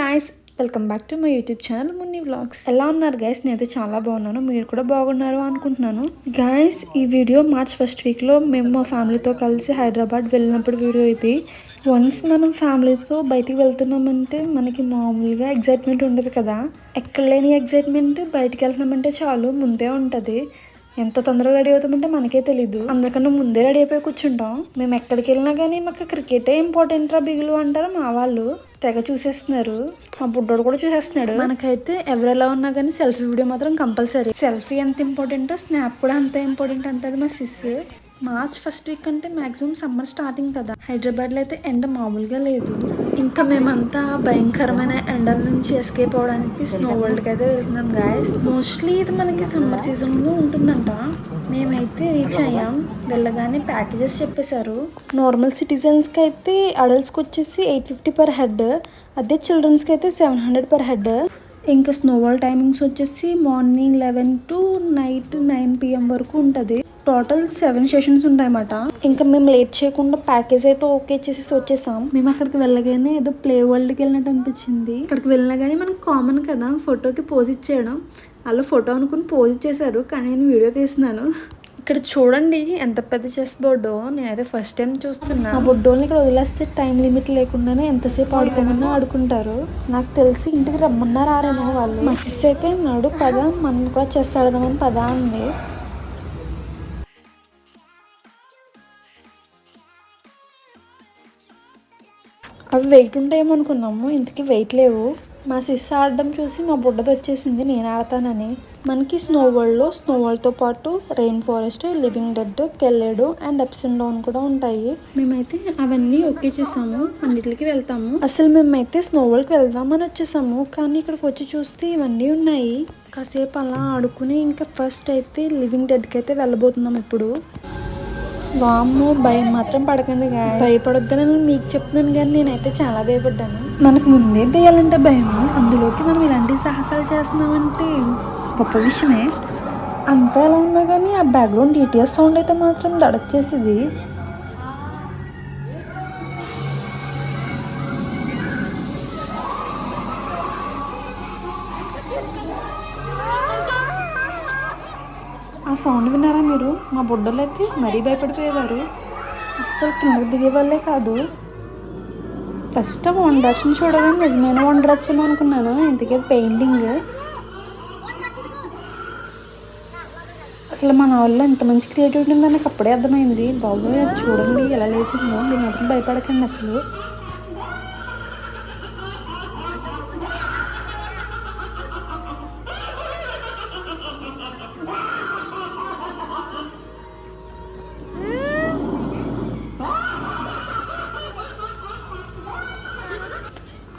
Guys, welcome back to my YouTube channel Munni vlogs. ఎలా ఉన్నారు guys? నేనైతే చాలా బాగున్నాను, మీరు కూడా బాగున్నారు అనుకుంటున్నాను. గాయ్స్, ఈ వీడియో మార్చ్ ఫస్ట్ వీక్లో మేము మా ఫ్యామిలీతో కలిసి హైదరాబాద్ వెళ్ళినప్పుడు వీడియో ఇది. వన్స్ మనం ఫ్యామిలీతో బయటికి వెళ్తున్నామంటే మనకి మామూలుగా ఎగ్జైట్మెంట్ ఉండదు కదా. ఎక్కడ లేని ఎగ్జైట్మెంట్ బయటికి వెళ్తున్నామంటే చాలు ముందే ఉంటుంది. ఎంత తొందరగా రెడీ అవుతామంటే మనకే తెలీదు. అందరికన్నా ముందే రెడీ అయిపోయి కూర్చుంటాం. మేము ఎక్కడికి వెళ్ళినా కానీ మాకు క్రికెటే ఇంపార్టెంట్ రా బిగులు అంటారు మా వాళ్ళు. తెగ చూసేస్తున్నారు, మా బుడ్డోడు కూడా చూసేస్తున్నాడు. మనకైతే ఎవరెలా ఉన్నా కానీ సెల్ఫీ వీడియో మాత్రం కంపల్సరీ. సెల్ఫీ ఎంత ఇంపార్టెంటో స్నాప్ కూడా అంత ఇంపార్టెంట్ అంటారు మా సిస్. మార్చ్ ఫస్ట్ వీక్ అంటే మాక్సిమం సమ్మర్ స్టార్టింగ్ కదా. హైదరాబాద్లో అయితే ఎండ మామూలుగా లేదు. ఇంకా మేమంతా భయంకరమైన ఎండల నుంచి ఎస్కేప్ అవడానికి స్నో వరల్డ్కి అయితే వెళ్తున్నాం గాయస్. మోస్ట్లీ ఇది మనకి సమ్మర్ సీజన్లో ఉంటుందంట. మేమైతే రీచ్ అయ్యాం. వెళ్ళగానే ప్యాకేజెస్ చెప్పేశారు. నార్మల్ సిటిజన్స్కి అయితే అడల్ట్స్కి వచ్చేసి 850 పర్ హెడ్, అదే చిల్డ్రన్స్కి అయితే 700 పర్ హెడ్. ఇంకా స్నో వరల్డ్ టైమింగ్స్ వచ్చేసి మార్నింగ్ 11 to నైట్ 9 PM వరకు ఉంటుంది. టోటల్ 7 సెషన్స్ ఉంటాయన్నమాట. ఇంకా మేము లేట్ చేయకుండా ప్యాకేజ్ అయితే ఓకే చేసేసి వచ్చేసాం. మేము అక్కడికి వెళ్ళగానే ఏదో ప్లే వరల్డ్కి వెళ్ళినట్టు అనిపించింది. అక్కడికి వెళ్ళినా కానీ మనకు కామన్ కదా ఫోటోకి పోజ్ ఇచ్చేయడం. అలా ఫోటో అనుకుని పోజ్ ఇచ్చేసారు, కానీ నేను వీడియో తీస్తున్నాను. ఇక్కడ చూడండి ఎంత పెద్ద చెస్ బోర్డు. నేనైతే ఫస్ట్ టైం చూస్తున్నా. ఆ బొడ్డోని ఇక్కడ వదిలేస్తే టైం లిమిట్ లేకుండానే ఎంతసేపు ఆడుకోమన్నా ఆడుకుంటారు. నాకు తెలిసి ఇంటికి రమ్మన్నారేమో వాళ్ళు. మా సిస్ అయితే నాడు పద మనం కూడా చెస్ ఆడదామని పద అంది. అవి వెయిట్ ఉంటాయేమో అనుకున్నాము, ఇంతకీ వెయిట్ లేవు. మా సిస్ ఆడడం చూసి మా బుడ్డది వచ్చేసింది నేను ఆడతానని. మనకి స్నో వరల్డ్లో స్నో వరల్డ్తో పాటు రెయిన్ ఫారెస్ట్, లివింగ్ డెడ్, కెల్లెడు అండ్ అప్స్ అండ్ డౌన్ కూడా ఉంటాయి. మేమైతే అవన్నీ ఓకే చేసాము, అన్నిటికి వెళ్తాము. అసలు మేమైతే స్నో వరల్డ్కి వెళ్దామని వచ్చేసాము, కానీ ఇక్కడికి వచ్చి చూస్తే ఇవన్నీ ఉన్నాయి. కాసేపు అలా ఆడుకుని ఇంకా ఫస్ట్ అయితే లివింగ్ డెడ్కి అయితే వెళ్ళబోతున్నాం ఇప్పుడు. వామ్మో, భయం మాత్రం పడకండి గాయస్. భయపడొద్దని మీకు చెప్తున్నాను, కానీ నేనైతే చాలా భయపడ్డాను. మనకు ముందే దెయ్యాలంటే భయం, అందులోకి మనం ఇలాంటి సాహసాలు చేస్తున్నామంటే గొప్ప విషయమే. అంతా ఎలా ఉన్నా కానీ ఆ బ్యాక్గ్రౌండ్ డిటిఎస్ సౌండ్ అయితే మాత్రం దడొచ్చేసింది. ఆ సౌండ్ విన్నారా మీరు? మా బుడ్డలు అయితే మరీ భయపడిపోయేవారు, అస్సలు కిందకు దిగే వాళ్ళే కాదు. ఫస్ట్ వండర్స్ని చూడగానే నిజమైన వండర్ వచ్చేమో అనుకున్నాను, ఇంతకీ పెయింటింగ్. అసలు మన వాళ్ళు ఎంత మంచి క్రియేటివిటీ ఉందో నాకు అప్పుడే అర్థమైంది. బాబు చూడండి ఎలా లేచిందో, దీని మాత్రం భయపడకండి అసలు.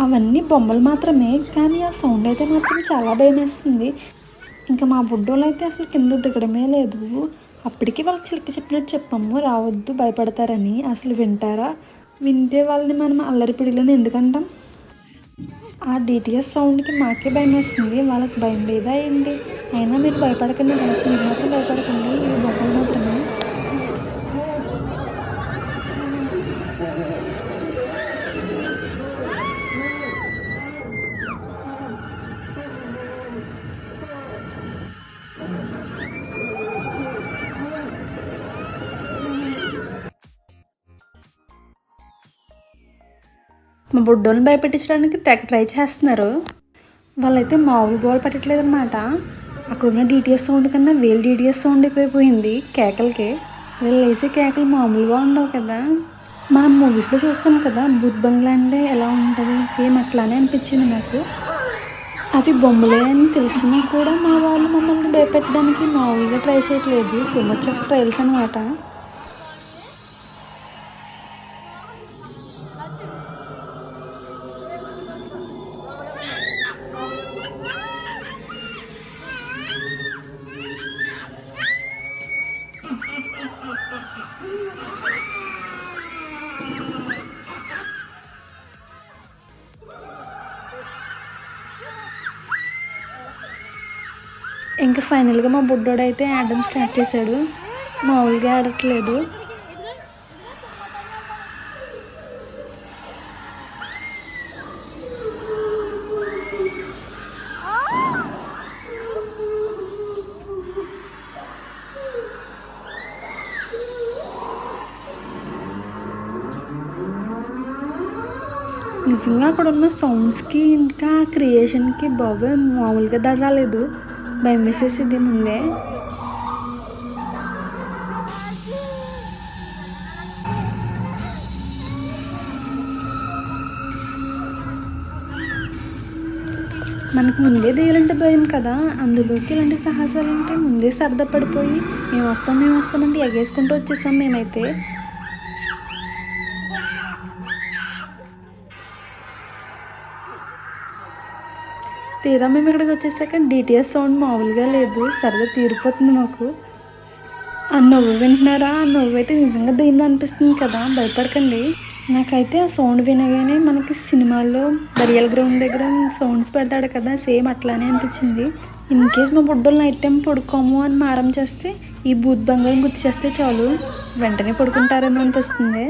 అవన్నీ బొమ్మలు మాత్రమే, కానీ ఆ సౌండ్ అయితే మాత్రం చాలా భయం వేస్తుంది. ఇంకా మా బుడ్డోళ్ళు అయితే అసలు కింద దిగడమే లేదు. అప్పటికి వాళ్ళకి చిలక చెప్పినట్టు చెప్పాము రావద్దు భయపడతారని. అసలు వింటారా? వింటే వాళ్ళని మనం అల్లరి పిడిలని ఎందుకంటాం? ఆ డిటిఎస్ సౌండ్కి మాకే భయం వేస్తుంది, వాళ్ళకి భయం లేదా ఏంటి? అయినా మీరు భయపడకండి కలిసి, మీరు మాత్రం భయపడకండి, ఇవి బొమ్మలు మాత్రమే. మా బుడ్డోని భయపెట్టించడానికి తెగ ట్రై చేస్తున్నారు. వాళ్ళైతే మామూలు గోల్ పెట్టట్లేదు అనమాట. అక్కడున్న డిటిఎస్ సౌండ్ కన్నా వేలు డిటిఎస్ సౌండ్ ఎక్కువైపోయింది కేకలకి. వీళ్ళు వేసే కేకలు మామూలుగా ఉండవు కదా. మనం మూవీస్లో చూస్తాం కదా భూత్ బంగ్లా అంటే ఎలా ఉంటుంది, సేమ్ అట్లానే అనిపించింది నాకు. అవి బొమ్మలే అని తెలిసినా కూడా మా వాళ్ళు మమ్మల్ని భయపెట్టడానికి మామూలుగా ట్రై చేయట్లేదు. సో మచ్ ఆఫ్ ట్రయల్స్ అనమాట. ఇంకా ఫైనల్గా మా బుడ్డోడు అయితే ఆడడం స్టార్ట్ చేశాడు. మామూలుగా ఆడట్లేదు. నిజంగా అక్కడ ఉన్న సౌండ్స్కి ఇంకా క్రియేషన్కి బాబు మామూలుగా దడ రాలేదు, భయం వేసేసింది ముందే. మనకు ముందే దెయ్యాలంటే భయం కదా, అందులోకి ఇలాంటి సాహసాలు అంటే ముందే సరదా పడిపోయి మేము వస్తామంటే ఎగేసుకుంటూ వచ్చేసాం మేమైతే. తీరా మేము ఇక్కడికి వచ్చేసాక డిటిఎస్ సౌండ్ మామూలుగా లేదు, సరదా తీరిపోతుంది మాకు. ఆ నవ్వు వింటున్నారా, ఆ నవ్వు అయితే నిజంగా దెయ్యం అనిపిస్తుంది కదా, భయపడకండి. నాకైతే ఆ సౌండ్ వినగానే మనకి సినిమాల్లో బరియల్ గ్రౌండ్ దగ్గర సౌండ్స్ పెడతాడు కదా, సేమ్ అట్లానే అనిపించింది. ఇన్ కేస్ మా బుడ్డోళ్ళు నైట్ టైం పడుకోము అని మారం చేస్తే ఈ భూత్ బంగారం గుర్తు చేస్తే చాలు వెంటనే పడుకుంటారేమో అనిపిస్తుంది.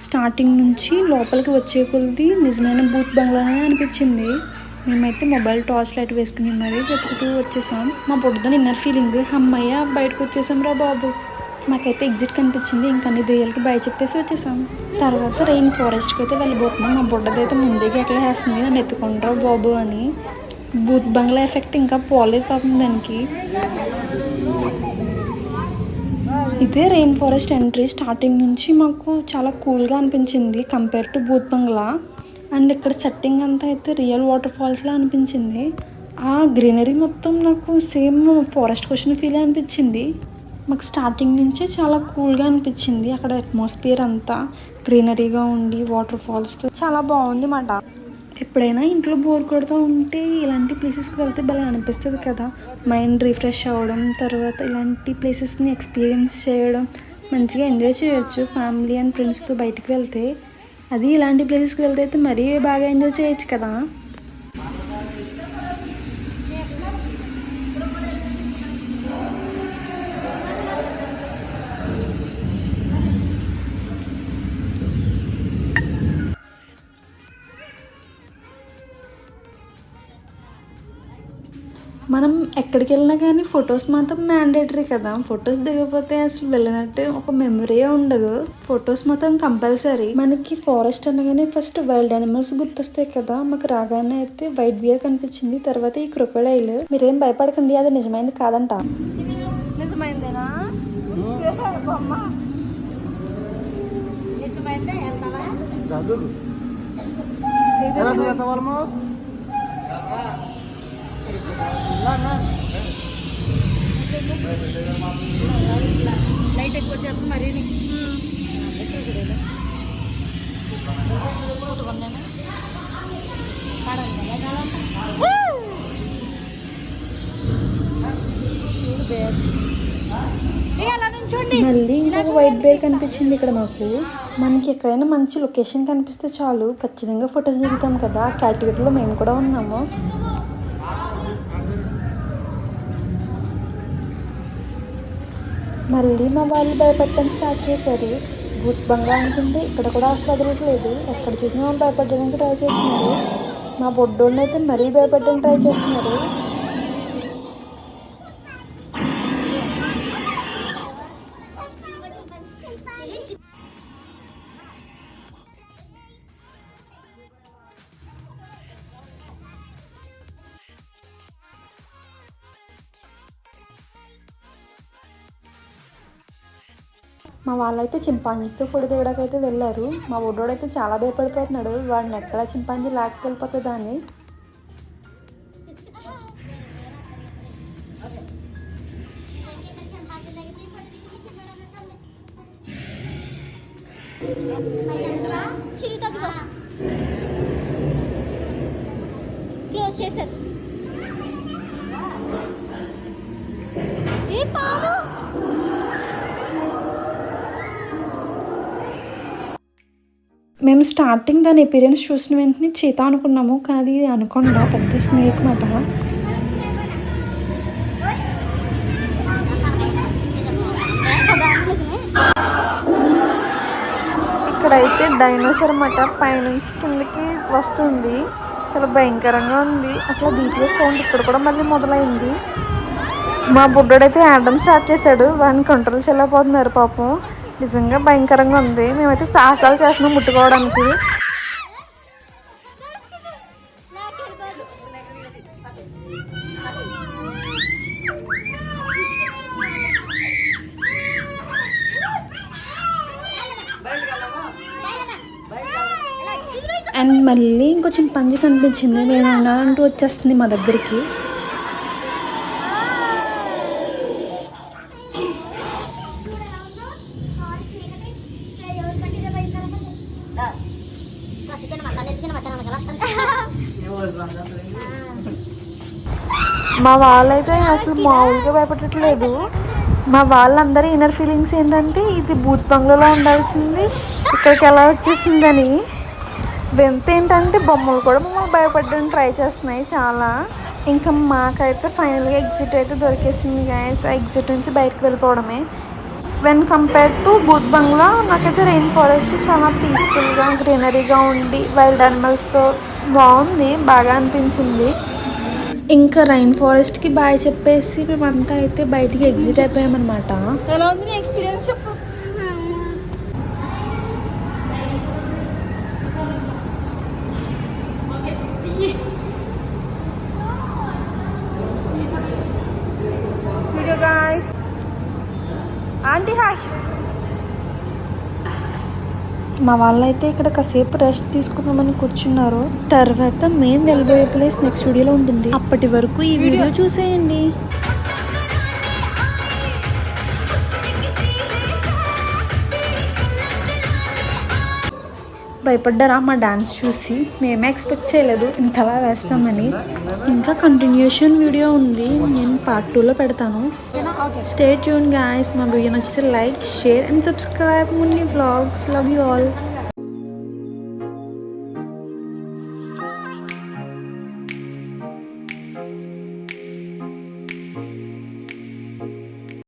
స్టార్టింగ్ నుంచి లోపలికి వచ్చే కొద్ది నిజమైన భూత్ బంగ్లానే అనిపించింది. మేమైతే మొబైల్ టార్చ్ లైట్ వేసుకుని మరీ వెతుకుతూ వచ్చేసాం. మా బుడ్డతో ఇన్నర్ ఫీలింగ్, అమ్మయ్య బయటకు వచ్చేసాం రా బాబు. మాకైతే ఎగ్జిట్ కనిపించింది, ఇంకా అన్ని దెయ్యాలకి బయ చెప్పేసి వచ్చేసాం. తర్వాత రెయిన్ ఫారెస్ట్కి అయితే వెళ్ళిపోతున్నాం. మా బుడ్డదైతే ముందుకి ఎట్లా వేస్తుంది, నన్ను ఎత్తుకుంటారా బాబు అని. భూత్ బంగ్లా ఎఫెక్ట్ ఇంకా పోలేదు పాపం దానికి. ఇదే రెయిన్ ఫారెస్ట్ ఎంట్రీ. స్టార్టింగ్ నుంచి మాకు చాలా కూల్గా అనిపించింది కంపేర్ టు భూత్ బంగ్లా. అండ్ ఇక్కడ సెట్టింగ్ అంతా అయితే రియల్ వాటర్ ఫాల్స్లా అనిపించింది. ఆ గ్రీనరీ మొత్తం నాకు సేమ్ ఫారెస్ట్కి వచ్చిన ఫీల్ అనిపించింది. మాకు స్టార్టింగ్ నుంచే చాలా కూల్గా అనిపించింది. అక్కడ అట్మాస్ఫియర్ అంతా గ్రీనరీగా ఉండి వాటర్ ఫాల్స్తో చాలా బాగుంది మాట. ఎప్పుడైనా ఇంట్లో బోర్ కొడుతూ ఉంటే ఇలాంటి ప్లేసెస్కి వెళ్తే భలే అనిపిస్తుంది కదా, మైండ్ రిఫ్రెష్ అవ్వడం, తర్వాత ఇలాంటి ప్లేసెస్ని ఎక్స్పీరియన్స్ చేయడం, మంచిగా ఎంజాయ్ చేయొచ్చు ఫ్యామిలీ అండ్ ఫ్రెండ్స్తో బయటికి వెళ్తే. అది ఇలాంటి ప్లేసెస్కి వెళ్తే అయితే మరీ బాగా ఎంజాయ్ చేయొచ్చు కదా. మనం ఎక్కడికి వెళ్ళినా కానీ ఫొటోస్ మాత్రం మ్యాండేటరీ కదా, ఫొటోస్ దిగకపోతే అసలు వెళ్ళినట్టు ఒక మెమరీ ఉండదు. ఫొటోస్ మాత్రం కంపల్సరీ. మనకి ఫారెస్ట్ అనగానే ఫస్ట్ వైల్డ్ యానిమల్స్ గుర్తొస్తాయి కదా, మాకు రాగానే అయితే వైట్ బియర్ కనిపించింది, తర్వాత ఈ క్రొకోడైల్. మీరేం భయపడకండి, అది నిజమైంది కాదంట. నిజమైందేనా? లైట్ ఎక్కువ వచ్చేస్తుంది మరీ. మళ్ళీ ఇంకొక వైట్ బేర్ కనిపించింది ఇక్కడ మాకు. మనకి ఎక్కడైనా మంచి లొకేషన్ కనిపిస్తే చాలు ఖచ్చితంగా ఫొటోస్ దిగుతాం కదా, ఆ కేటగిరీలో మేము కూడా ఉన్నాము. మళ్ళీ మా వాళ్ళు భయపడటం స్టార్ట్ చేశారు. భూత్ బంగ్లా అనుకుంటే ఇక్కడ కూడా అసలు వదలట్లేదు, ఎక్కడ చూసినా వాళ్ళు భయపడడానికి ట్రై చేస్తున్నారు. మా బొడ్డోళ్ళని అయితే మరీ భయపడడానికి ట్రై చేస్తున్నారు. మా వాళ్ళైతే చింపాంజీతో ఫోటో దిగడానికి అయితే వెళ్ళారు. మా బొడ్డోడైతే చాలా భయపడిపోతున్నాడు, వాడిని ఎక్కడ చింపాంజీ లాక్కెళ్ళిపోతుంది అని. క్లోజ్ చేశారు. మేము స్టార్టింగ్ దాని అపీరెన్స్ చూసిన వెంటనే చీత అనుకున్నాము, కానీ అనుకుండా పెద్ద స్నేక్ మాట. ఇక్కడైతే డైనోసార్ అన్నమాట, పైనుంచి కిందకి వస్తుంది, చాలా భయంకరంగా ఉంది. అసలు డిటిఎస్ సౌండ్ ఇక్కడ కూడా మళ్ళీ మొదలైంది. మా బుడ్డోడైతే ఆడడం స్టార్ట్ చేశాడు, వాడిని కంట్రోల్ చేయలేకపోతున్నారు పాపం. నిజంగా భయంకరంగా ఉంది. మేమైతే సాహసాలు చేస్తున్నాం ముట్టుకోవడానికి. అండ్ మళ్ళీ ఇంకో చింపాంజీ కనిపించింది. నేను ఉన్నానంటూ వచ్చేస్తుంది మా దగ్గరికి. మా వాళ్ళైతే అసలు మామూలుగా భయపడట్లేదు. మా వాళ్ళందరి ఇన్నర్ ఫీలింగ్స్ ఏంటంటే ఇది బూత్ బంగ్లాలో ఉండాల్సింది ఇక్కడికి ఎలా వచ్చేసిందని. వింత ఏంటంటే బొమ్మలు కూడా మమ్మల్ని భయపడడానికి ట్రై చేస్తున్నాయి చాలా. ఇంకా మాకైతే ఫైనల్గా ఎగ్జిట్ అయితే దొరికేసింది గైస్. ఆ ఎగ్జిట్ నుంచి బయటకు వెళ్ళిపోవడమే. వెన్ కంపేర్ టు బూత్ బంగ్లా నాకైతే రెయిన్ ఫారెస్ట్ చాలా పీస్ఫుల్గా గ్రీనరీగా ఉండి వైల్డ్ యానిమల్స్తో బాగుంది, బాగా అనిపించింది. ఇంకా రైన్ ఫారెస్ట్కి బాయ్ చెప్పేసి మేమంతా అయితే బయటికి ఎగ్జిట్ అయిపోయామన్నమాట. ఎలా ఉంది నీ ఎక్స్పీరియన్స్ చెప్పు. Video guys. Aunty hi. మా వాళ్ళైతే ఇక్కడ కాసేపు రెస్ట్ తీసుకుందామని కూర్చున్నారు. తర్వాత మేము వెళ్ళబోయే ప్లేస్ నెక్స్ట్ వీడియోలో ఉంటుంది. అప్పటి వరకు ఈ వీడియో చూసేయండి. భయపడ్డారా మా డాన్స్ చూసి? మేమే ఎక్స్పెక్ట్ చేయలేదు ఇంతలా వేస్తామని. ఇంకా కంటిన్యూషన్ వీడియో ఉంది, నేను పార్ట్ 2లో పెడతాను. Stay tune guys. మా వీడియో నచ్చితే like, share and subscribe Munni vlogs. Love you all.